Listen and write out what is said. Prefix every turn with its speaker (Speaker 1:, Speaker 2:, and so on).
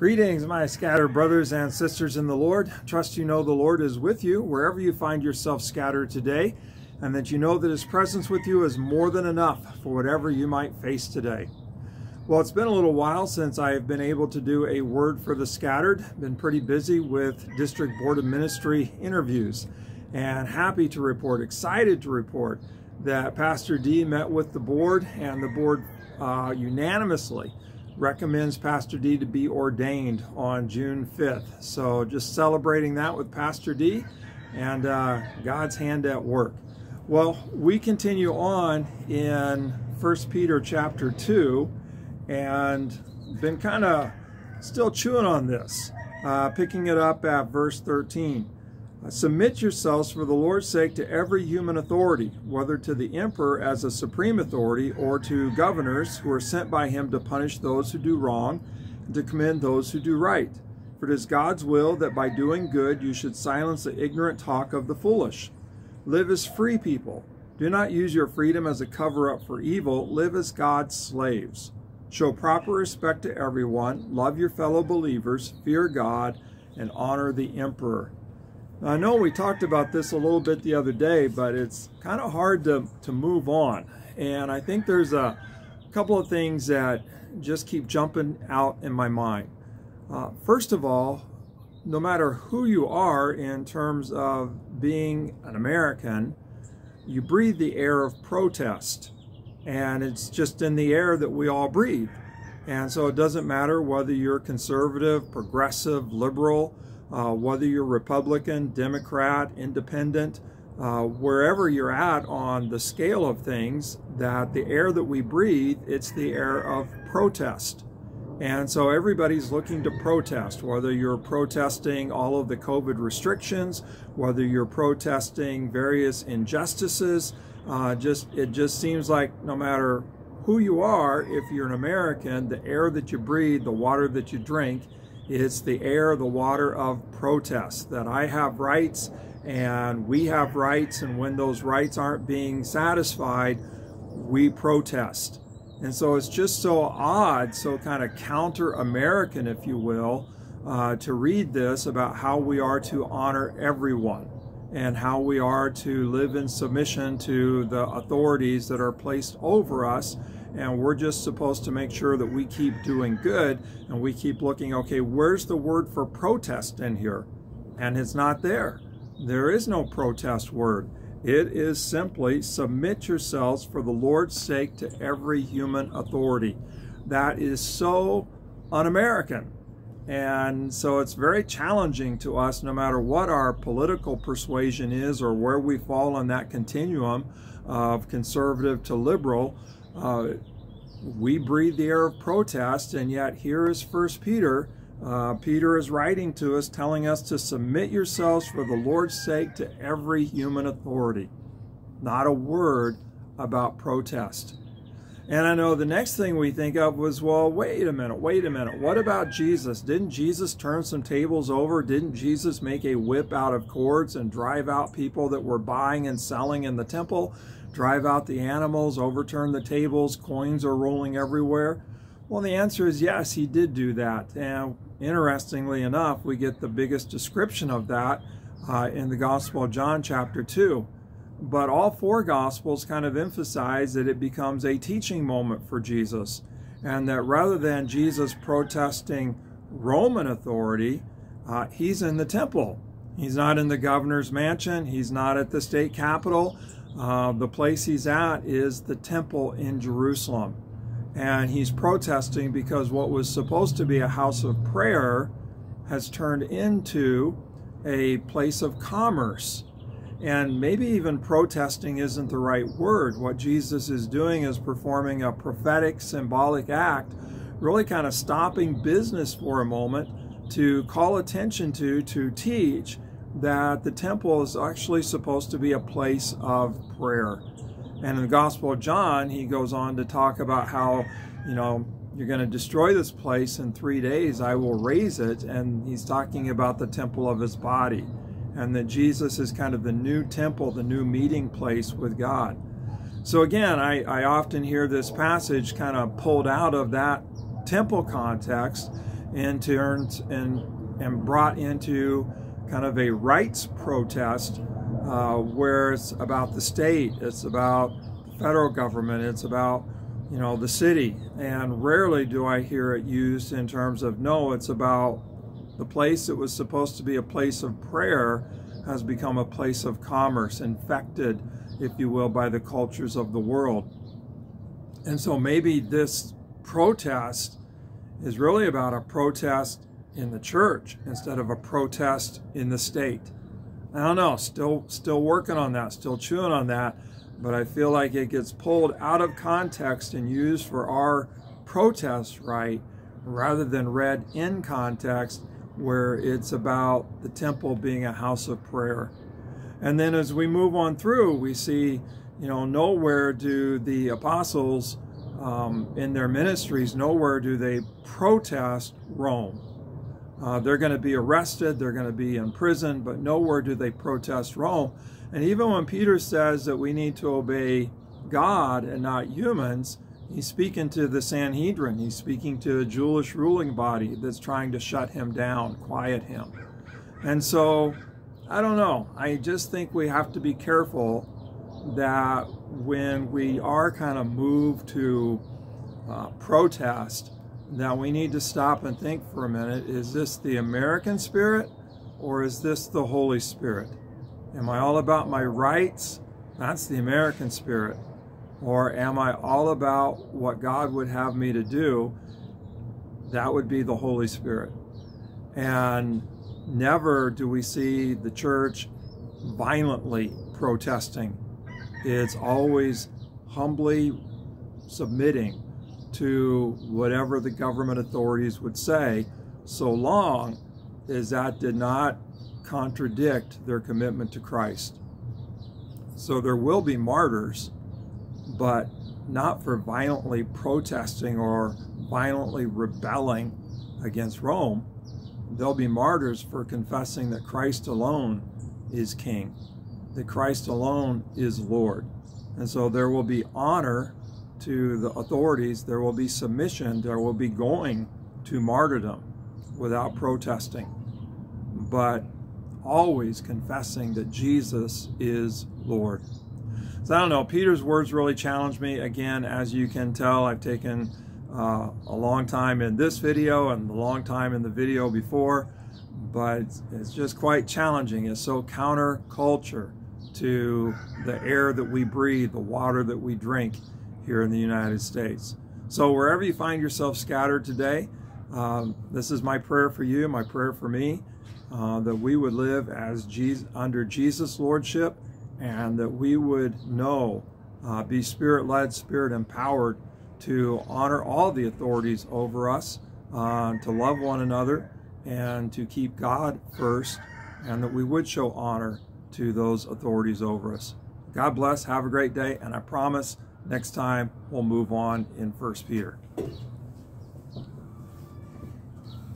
Speaker 1: Greetings, my scattered brothers and sisters in the Lord. Trust you know the Lord is with you wherever you find yourself scattered today, and that you know that His presence with you is more than enough for whatever you might face today. Well, it's been a little while since I have been able to do a word for the scattered. Been pretty busy with District Board of Ministry interviews, and happy to report, excited to report that Pastor D met with the board, and the board unanimously recommends Pastor D to be ordained on June 5th. So just celebrating that with Pastor D and God's hand at work. Well, we continue on in 1 Peter chapter 2 and been kind of still chewing on this, picking it up at verse 13. Submit yourselves for the Lord's sake to every human authority, whether to the emperor as a supreme authority or to governors who are sent by him to punish those who do wrong and to commend those who do right. For it is God's will that by doing good you should silence the ignorant talk of the foolish. Live as free people. Do not use your freedom as a cover-up for evil. Live as God's slaves. Show proper respect to everyone. Love your fellow believers. Fear God and honor the emperor. I know we talked about this a little bit the other day, but it's kind of hard to move on. And I think there's a couple of things that just keep jumping out in my mind. First of all, no matter who you are in terms of being an American, you breathe the air of protest. And it's just in the air that we all breathe. And so it doesn't matter whether you're conservative, progressive, liberal, whether you're Republican, Democrat, Independent, wherever you're at on the scale of things, that the air that we breathe, it's the air of protest. And so everybody's looking to protest, whether you're protesting all of the COVID restrictions, whether you're protesting various injustices. It just seems like no matter who you are, if you're an American, the air that you breathe, the water that you drink, it's the air, the water of protest, that I have rights and we have rights, and when those rights aren't being satisfied, we protest. And so it's just so odd, so kind of counter-American, if you will, to read this about how we are to honor everyone and how we are to live in submission to the authorities that are placed over us. And we're just supposed to make sure that we keep doing good and we keep looking, okay, where's the word for protest in here? And it's not there. There is no protest word. It is simply submit yourselves for the Lord's sake to every human authority. That is so un-American. And so it's very challenging to us, no matter what our political persuasion is or where we fall on that continuum of conservative to liberal. We breathe the air of protest, and yet here is 1 Peter. Peter is writing to us, telling us to submit yourselves for the Lord's sake to every human authority. Not a word about protest. And I know the next thing we think of was, well, wait a minute. What about Jesus? Didn't Jesus turn some tables over? Didn't Jesus make a whip out of cords and drive out people that were buying and selling in the temple? Drive out the animals, overturn the tables, coins are rolling everywhere? Well, the answer is yes, he did do that. And interestingly enough, we get the biggest description of that in the Gospel of John chapter 2. But all four Gospels kind of emphasize that it becomes a teaching moment for Jesus, and that rather than Jesus protesting Roman authority, he's in the temple. He's not in the governor's mansion. He's not at the state capitol. The place he's at is the temple in Jerusalem. And he's protesting because what was supposed to be a house of prayer has turned into a place of commerce. And maybe even protesting isn't the right word. What Jesus is doing is performing a prophetic, symbolic act, really kind of stopping business for a moment to call attention to teach that the temple is actually supposed to be a place of prayer. And in the Gospel of John, he goes on to talk about how, you're going to destroy this place in 3 days, I will raise it. And he's talking about the temple of his body, and that Jesus is kind of the new temple, the new meeting place with God. So again, I often hear this passage kind of pulled out of that temple context and turns and brought into kind of a rights protest where it's about the state, it's about the federal government, it's about, you know, the city. And rarely do I hear it used in terms of, no, it's about the place that was supposed to be a place of prayer has become a place of commerce, infected, if you will, by the cultures of the world. And so maybe this protest is really about a protest in the church instead of a protest in the state. I don't know, still working on that, still chewing on that, but I feel like it gets pulled out of context and used for our protest right rather than read in context where it's about the temple being a house of prayer. And then as we move on through, we see, you know, nowhere do the apostles in their ministries, nowhere do they protest Rome. They're going to be arrested, they're going to be in prison, but nowhere do they protest Rome. And even when Peter says that we need to obey God and not humans, he's speaking to the Sanhedrin. He's speaking to a Jewish ruling body that's trying to shut him down, quiet him. And so, I don't know. I just think we have to be careful that when we are kind of moved to protest, that we need to stop and think for a minute, is this the American spirit or is this the Holy Spirit? Am I all about my rights? That's the American spirit. Or am I all about what God would have me to do? That would be the Holy Spirit. And never do we see the church violently protesting. It's always humbly submitting to whatever the government authorities would say, so long as that did not contradict their commitment to Christ. So there will be martyrs, but not for violently protesting or violently rebelling against Rome. There'll be martyrs for confessing that Christ alone is King, that Christ alone is Lord. And so there will be honor to the authorities, there will be submission, there will be going to martyrdom without protesting, but always confessing that Jesus is Lord. So I don't know, Peter's words really challenged me. Again, as you can tell, I've taken a long time in this video and a long time in the video before, but it's just quite challenging. It's so counterculture to the air that we breathe, the water that we drink here in the United States. So wherever you find yourself scattered today, this is my prayer for you, my prayer for me, that we would live as under Jesus' lordship, and that we would know, be spirit-led, spirit-empowered to honor all the authorities over us, to love one another, and to keep God first, and that we would show honor to those authorities over us. God bless, have a great day, and I promise next time we'll move on in 1 Peter.